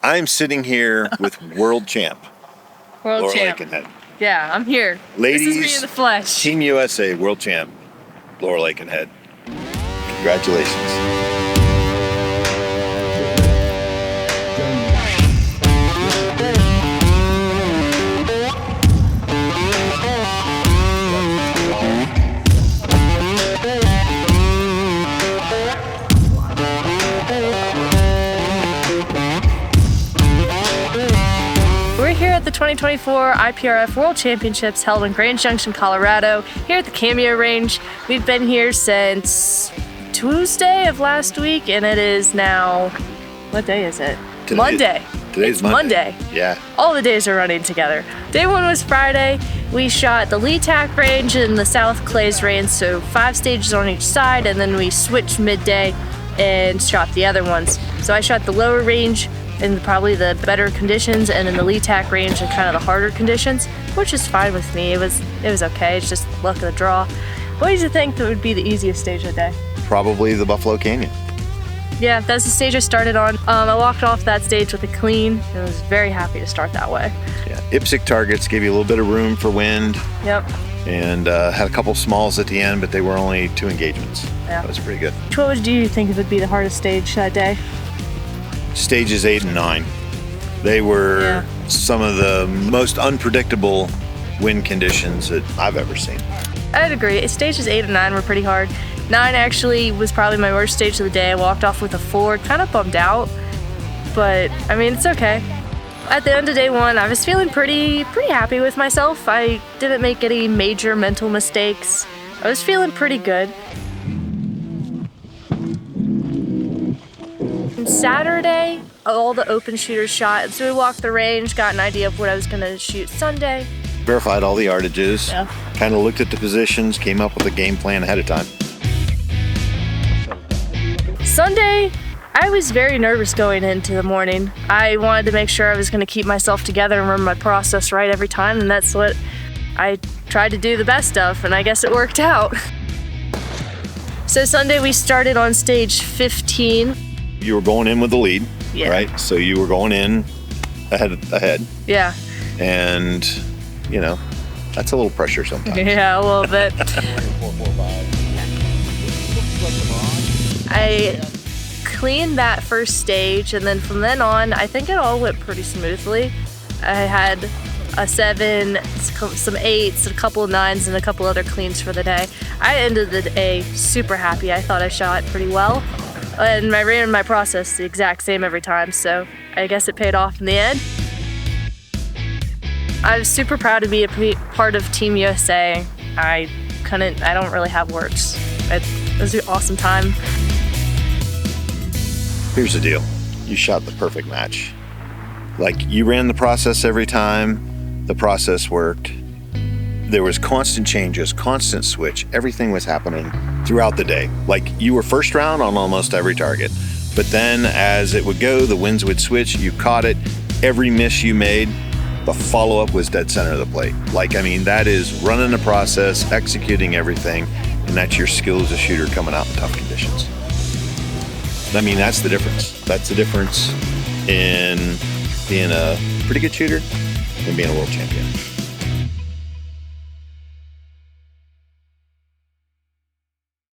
I'm sitting here with world champ. World Lauryl champ. Aikenhead. Yeah, I'm here. Ladies, this is me in the flesh. Team USA world champ, Lauryl Aikenhead. Congratulations. We're here at the 2024 IPRF World Championships held in Grand Junction, Colorado, here at the Cameo Range. We've been here since Tuesday of last week, and it is now, what day is it? Monday. Today's Monday. Yeah. All the days are running together. Day one was Friday. We shot the Leupold range and the South Clays range, so 5 stages on each side, and then we switched midday and shot the other ones. So I shot the lower range in probably the better conditions, and in the Leupold range in kind of the harder conditions, which is fine with me. It was okay. It's just luck of the draw. What did you think that would be the easiest stage of the day? Probably the Buffalo Canyon. Yeah, that's the stage I started on. I walked off that stage with a clean and was very happy to start that way. Yeah, IPSC targets gave you a little bit of room for wind. Yep. And had a couple smalls at the end, but they were only 2 engagements. Yeah. That was pretty good. What do you think would be the hardest stage that day? Stages 8 and 9. They were some of the most unpredictable wind conditions that I've ever seen. I'd agree. Stages 8 and 9 were pretty hard. 9 actually was probably my worst stage of the day. I walked off with a 4, kind of bummed out, but I mean, it's okay. At the end of day 1, I was feeling pretty happy with myself. I didn't make any major mental mistakes. I was feeling pretty good. Saturday, all the open shooters shot, so we walked the range, got an idea of what I was gonna shoot Sunday. Verified all the yardages, kind of looked at the positions, came up with a game plan ahead of time. Sunday, I was very nervous going into the morning. I wanted to make sure I was gonna keep myself together and remember my process right every time, and that's what I tried to do the best of, and I guess it worked out. So Sunday we started on stage 15. You were going in with the lead, right? So you were going in ahead. Yeah. And, you know, that's a little pressure sometimes. Yeah, a little bit. I cleaned that first stage, and then from then on, I think it all went pretty smoothly. I had a 7, some 8s, a couple of 9s, and a couple other cleans for the day. I ended the day super happy. I thought I shot pretty well. And I ran my process the exact same every time, so I guess it paid off in the end. I was super proud to be a part of Team USA. I don't really have words. It was an awesome time. Here's the deal. You shot the perfect match. Like, you ran the process every time. The process worked. There was constant changes, constant switch. Everything was happening throughout the day. Like, you were first round on almost every target. But then as it would go, the winds would switch. You caught it. Every miss you made, the follow-up was dead center of the plate. Like, I mean, that is running the process, executing everything, and that's your skill as a shooter coming out in tough conditions. I mean, that's the difference. That's the difference in being a pretty good shooter and being a world champion.